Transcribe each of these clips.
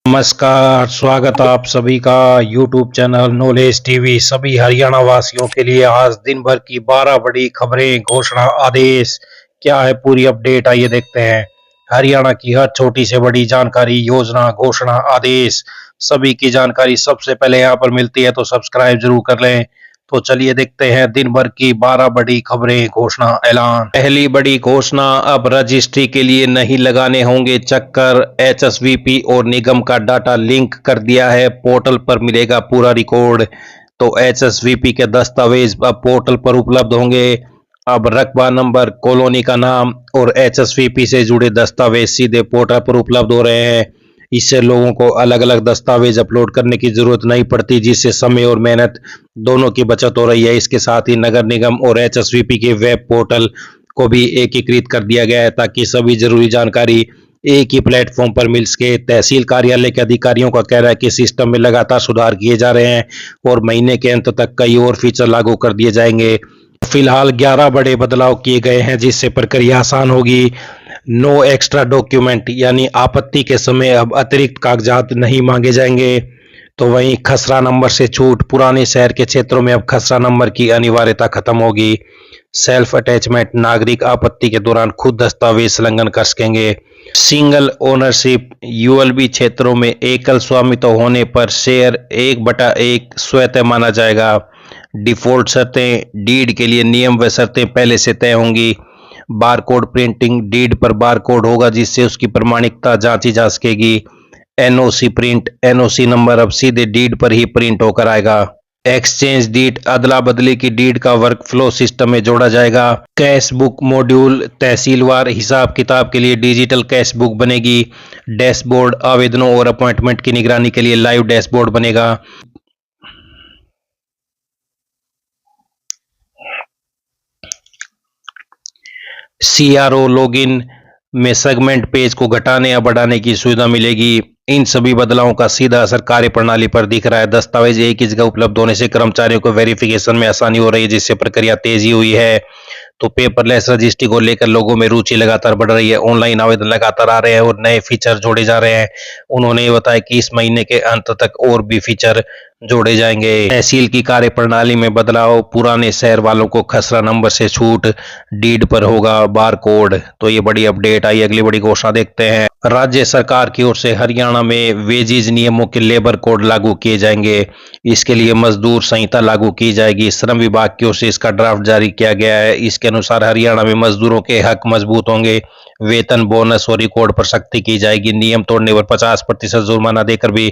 नमस्कार, स्वागत आप सभी का यूट्यूब चैनल नॉलेज टीवी। सभी हरियाणा वासियों के लिए आज दिन भर की 12 बड़ी खबरें, घोषणा, आदेश क्या है पूरी अपडेट, आइए देखते हैं। हरियाणा की हर छोटी से बड़ी जानकारी, योजना, घोषणा, आदेश सभी की जानकारी सबसे पहले यहाँ पर मिलती है, तो सब्सक्राइब जरूर कर लें। तो चलिए देखते हैं दिन भर की 12 बड़ी खबरें, घोषणा, ऐलान। पहली बड़ी घोषणा, अब रजिस्ट्री के लिए नहीं लगाने होंगे चक्कर। एचएसवीपी और निगम का डाटा लिंक कर दिया है, पोर्टल पर मिलेगा पूरा रिकॉर्ड। तो एचएसवीपी के दस्तावेज अब पोर्टल पर उपलब्ध होंगे। अब रकबा नंबर, कॉलोनी का नाम और एचएसवीपी से जुड़े दस्तावेज सीधे पोर्टल पर उपलब्ध हो रहे हैं। इससे लोगों को अलग अलग दस्तावेज अपलोड करने की जरूरत नहीं पड़ती, जिससे समय और मेहनत दोनों की बचत हो रही है। इसके साथ ही नगर निगम और एचएसवीपी के वेब पोर्टल को भी एकीकृत कर दिया गया है, ताकि सभी जरूरी जानकारी एक ही प्लेटफॉर्म पर मिल सके। तहसील कार्यालय के अधिकारियों का कहना है कि सिस्टम में लगातार सुधार किए जा रहे हैं और महीने के अंत तक कई और फीचर लागू कर दिए जाएंगे। फिलहाल 11 बड़े बदलाव किए गए हैं, जिससे प्रक्रिया आसान होगी। नो एक्स्ट्रा डॉक्यूमेंट, यानी आपत्ति के समय अब अतिरिक्त कागजात नहीं मांगे जाएंगे। तो वहीं खसरा नंबर से छूट, पुराने शहर के क्षेत्रों में अब खसरा नंबर की अनिवार्यता खत्म होगी। सेल्फ अटैचमेंट, नागरिक आपत्ति के दौरान खुद दस्तावेज संलग्न कर सकेंगे। सिंगल ओनरशिप, यूएलबी क्षेत्रों में एकल स्वामित्व होने पर शेयर 1/1 स्वतः माना जाएगा। डिफॉल्ट शर्तें, डीड के लिए नियम व शर्तें पहले से तय होंगी। बारकोड प्रिंटिंग, डीड पर बारकोड होगा जिससे उसकी प्रमाणिकता जांची जा सकेगी। एनओसी प्रिंट, एनओसी नंबर अब सीधे डीड पर ही प्रिंट होकर आएगा। एक्सचेंज डीड, अदला बदली की डीड का वर्क फ्लो सिस्टम में जोड़ा जाएगा। कैश बुक मॉड्यूल, तहसीलवार हिसाब किताब के लिए डिजिटल कैश बुक बनेगी। डैशबोर्ड, आवेदनों और अपॉइंटमेंट की निगरानी के लिए लाइव डैशबोर्ड बनेगा। सीआरओ लॉगिन में सेगमेंट पेज को घटाने या बढ़ाने की सुविधा मिलेगी। इन सभी बदलावों का सीधा असर कार्य प्रणाली पर दिख रहा है। दस्तावेज एक ही जगह उपलब्ध होने से कर्मचारियों को वेरिफिकेशन में आसानी हो रही है, जिससे प्रक्रिया तेजी हुई है। तो पेपरलेस रजिस्ट्री को लेकर लोगों में रुचि लगातार बढ़ रही है। ऑनलाइन आवेदन लगातार आ रहे हैं और नए फीचर जोड़े जा रहे हैं। उन्होंने ये बताया कि इस महीने के अंत तक और भी फीचर जोड़े जाएंगे। तहसील की कार्य प्रणाली में बदलाव, पुराने शहर वालों को खसरा नंबर से छूट, डीड पर होगा बार कोड। तो ये बड़ी अपडेट आई। अगली बड़ी घोषणा देखते हैं। राज्य सरकार की ओर से हरियाणा में वेजीज नियमों के लेबर कोड लागू किए जाएंगे। इसके लिए मजदूर संहिता लागू की जाएगी। श्रम विभाग की ओर से इसका ड्राफ्ट जारी किया गया है। इसके अनुसार हरियाणा में मजदूरों के हक मजबूत होंगे। वेतन, बोनस और रिकॉर्ड पर सख्ती की जाएगी। नियम तोड़ने पर 50% जुर्माना देकर भी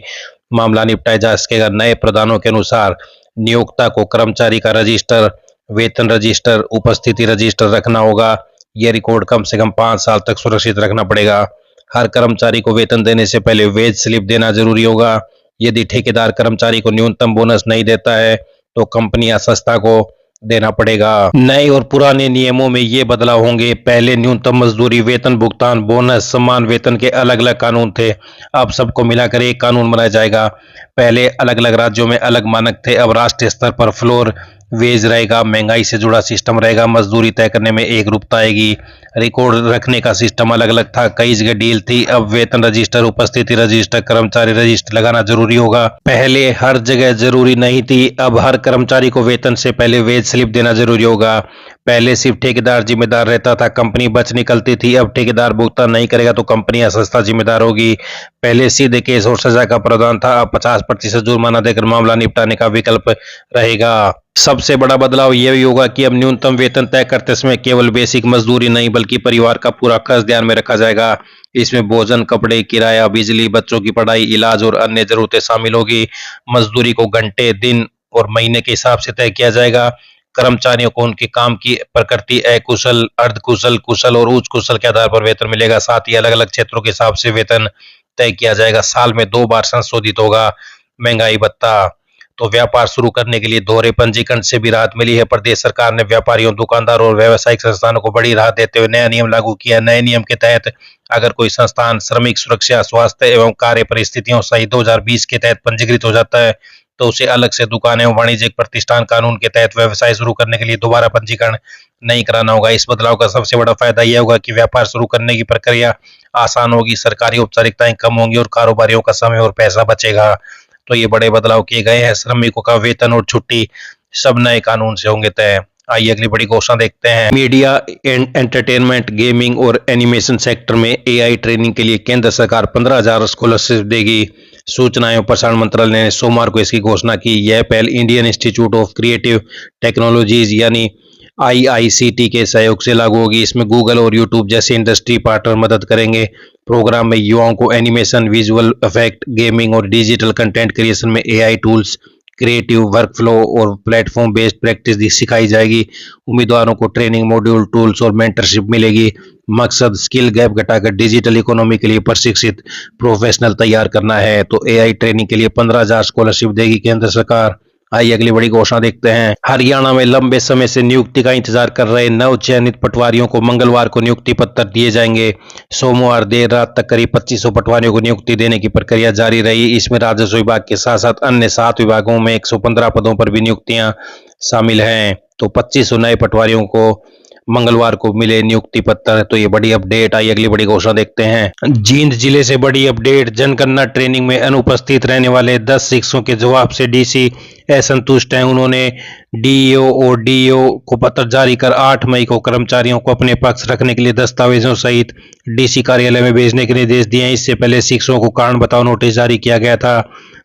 मामला निपटाया जा सकेगा। नए प्रावधानों के अनुसार नियोक्ता को कर्मचारी का रजिस्टर, वेतन रजिस्टर, उपस्थिति रजिस्टर रखना होगा। यह रिकॉर्ड कम से कम 5 साल तक सुरक्षित रखना पड़ेगा। हर कर्मचारी को वेतन देने से पहले वेज स्लिप देना जरूरी होगा। यदि ठेकेदार कर्मचारी को न्यूनतम बोनस नहीं देता है तो कंपनी या संस्था को देना पड़ेगा। नए और पुराने नियमों में ये बदलाव होंगे। पहले न्यूनतम मजदूरी, वेतन भुगतान, बोनस, समान वेतन के अलग अलग कानून थे। अब सबको मिलाकर एक कानून बनाया जाएगा। पहले अलग अलग राज्यों में अलग मानक थे, अब राष्ट्रीय स्तर पर फ्लोर वेज रहेगा। महंगाई से जुड़ा सिस्टम रहेगा। मजदूरी तय करने में एक रूपता आएगी। रिकॉर्ड रखने का सिस्टम अलग अलग था, कई जगह डील थी। अब वेतन रजिस्टर, उपस्थिति रजिस्टर, कर्मचारी रजिस्टर लगाना जरूरी होगा। पहले हर जगह जरूरी नहीं थी, अब हर कर्मचारी को वेतन से पहले वेज स्लिप देना जरूरी होगा। पहले सिर्फ ठेकेदार जिम्मेदार रहता था, कंपनी बच निकलती थी। अब ठेकेदार भुगतान नहीं करेगा तो कंपनी या संस्था जिम्मेदार होगी। पहले सीधे केस और सजा का प्रावधान था, अब 50% जुर्माना देकर मामला निपटाने का विकल्प रहेगा। सबसे बड़ा बदलाव यह भी होगा कि अब न्यूनतम वेतन तय करते समय केवल बेसिक मजदूरी नहीं बल्कि परिवार का पूरा खर्च ध्यान में रखा जाएगा। इसमें भोजन, कपड़े, किराया, बिजली, बच्चों की पढ़ाई, इलाज और अन्य जरूरतें शामिल होगी। मजदूरी को घंटे, दिन और महीने के हिसाब से तय किया जाएगा। कर्मचारियों को उनके काम की प्रकृति, अकुशल, अर्धकुशल, कुशल और उच्च कुशल के आधार पर वेतन मिलेगा। साथ ही अलग अलग क्षेत्रों के हिसाब से वेतन तय किया जाएगा। साल में 2 बार संशोधित होगा। महंगाई भत्ता, तो व्यापार शुरू करने के लिए दोहरे पंजीकरण से भी राहत मिली है। प्रदेश सरकार ने व्यापारियों, दुकानदारों और व्यावसायिक संस्थानों को बड़ी राहत देते हुए नया नियम लागू किया। नए नियम के तहत अगर कोई संस्थान श्रमिक सुरक्षा, स्वास्थ्य एवं कार्य परिस्थितियों सहित 2020 के तहत पंजीकृत हो जाता है तो उसे अलग से दुकान एवं वाणिज्यिक प्रतिष्ठान कानून के तहत व्यवसाय शुरू करने के लिए दोबारा पंजीकरण नहीं कराना होगा। इस बदलाव का सबसे बड़ा फायदा यह होगा कि व्यापार शुरू करने की प्रक्रिया आसान होगी, सरकारी औपचारिकताएं कम होंगी और कारोबारियों का समय और पैसा बचेगा। तो ये बड़े बदलाव किए गए हैं। श्रमिकों का वेतन और छुट्टी सब नए कानून से होंगे तय। आइए अगली बड़ी घोषणा देखते हैं। मीडिया एंड एंटरटेनमेंट, गेमिंग और एनिमेशन सेक्टर में एआई ट्रेनिंग के लिए केंद्र सरकार 15,000 स्कॉलरशिप देगी। सूचना एवं प्रसारण मंत्रालय ने सोमवार को इसकी घोषणा की। यह पहल Indian institute of creative technologies यानी आईआईसीटी के सहयोग से लागू होगी। इसमें गूगल और यूट्यूब जैसे इंडस्ट्री पार्टनर मदद करेंगे। प्रोग्राम में युवाओं को एनिमेशन, विजुअल इफेक्ट, गेमिंग और डिजिटल कंटेंट क्रिएशन में एआई टूल्स, क्रिएटिव वर्कफ्लो और प्लेटफॉर्म बेस्ड प्रैक्टिस सिखाई जाएगी। उम्मीदवारों को ट्रेनिंग मॉड्यूल, टूल्स और मेंटरशिप मिलेगी। मकसद स्किल गैप घटाकर डिजिटल इकोनॉमी के लिए प्रशिक्षित प्रोफेशनल तैयार करना है। तो एआई ट्रेनिंग के लिए 15,000 स्कॉलरशिप देगी केंद्र सरकार। आइए अगली बड़ी घोषणा देखते हैं। हरियाणा में लंबे समय से नियुक्ति का इंतजार कर रहे नव चयनित पटवारियों को मंगलवार को नियुक्ति पत्र दिए जाएंगे। सोमवार देर रात तक करीब 2500 पटवारियों को नियुक्ति देने की प्रक्रिया जारी रही। इसमें राजस्व विभाग के साथ साथ अन्य 7 विभागों में 115 पदों पर भी नियुक्तियां शामिल हैं। तो 2500 नए पटवारियों को मंगलवार को मिले नियुक्ति पत्र। तो ये बड़ी अपडेट आई। अगली बड़ी घोषणा देखते हैं। जींद जिले से बड़ी अपडेट। जनगणना ट्रेनिंग में अनुपस्थित रहने वाले 10 शिक्षकों के जवाब से डीसी असंतुष्ट हैं। उन्होंने डीईओ और डीईओ को पत्र जारी कर 8 मई को कर्मचारियों को अपने पक्ष रखने के लिए दस्तावेजों सहित डीसी कार्यालय में भेजने के निर्देश दिए हैं। इससे पहले शिक्षकों को कारण बताओ नोटिस जारी किया गया था।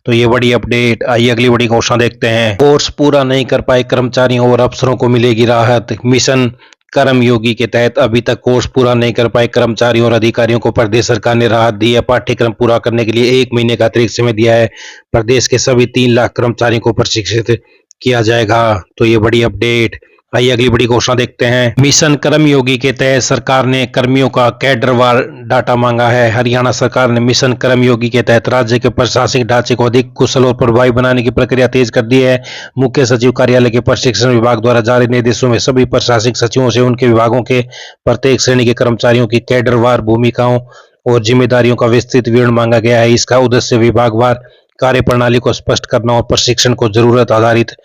तो ये बड़ी अपडेट। आइए अगली बड़ी घोषणा देखते हैं। कोर्स पूरा नहीं कर पाए कर्मचारियों और अफसरों को मिलेगी राहत। मिशन कर्मयोगी के तहत अभी तक कोर्स पूरा नहीं कर पाए कर्मचारियों और अधिकारियों को प्रदेश सरकार ने राहत दी है। पाठ्यक्रम पूरा करने के लिए 1 महीने का अतिरिक्त समय दिया है। प्रदेश के सभी 3 लाख कर्मचारियों को प्रशिक्षित किया जाएगा। तो ये बड़ी अपडेट। आइए अगली बड़ी घोषणा देखते हैं। मिशन कर्मयोगी के तहत सरकार ने कर्मियों का कैडरवार डाटा मांगा है। हरियाणा सरकार ने मिशन कर्मयोगी के तहत राज्य के प्रशासनिक ढांचे को अधिक कुशल और प्रभावी बनाने की प्रक्रिया तेज कर दी है। मुख्य सचिव कार्यालय के प्रशिक्षण विभाग द्वारा जारी निर्देशों में सभी प्रशासनिक सचिवों से उनके विभागों के प्रत्येक श्रेणी के कर्मचारियों की कैडरवार भूमिकाओं और जिम्मेदारियों का विस्तृत विवरण मांगा गया है। इसका उद्देश्य विभागवार कार्यप्रणाली को स्पष्ट करना और प्रशिक्षण को जरूरत आधारित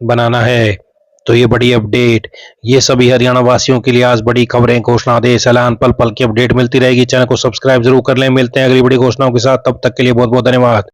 बनाना है। तो ये बड़ी अपडेट। ये सभी हरियाणा वासियों के लिए आज बड़ी खबरें, घोषणा, आदेश, ऐलान, पल पल की अपडेट मिलती रहेगी। चैनल को सब्सक्राइब जरूर कर लें। मिलते हैं अगली बड़ी घोषणाओं के साथ। तब तक के लिए बहुत बहुत धन्यवाद।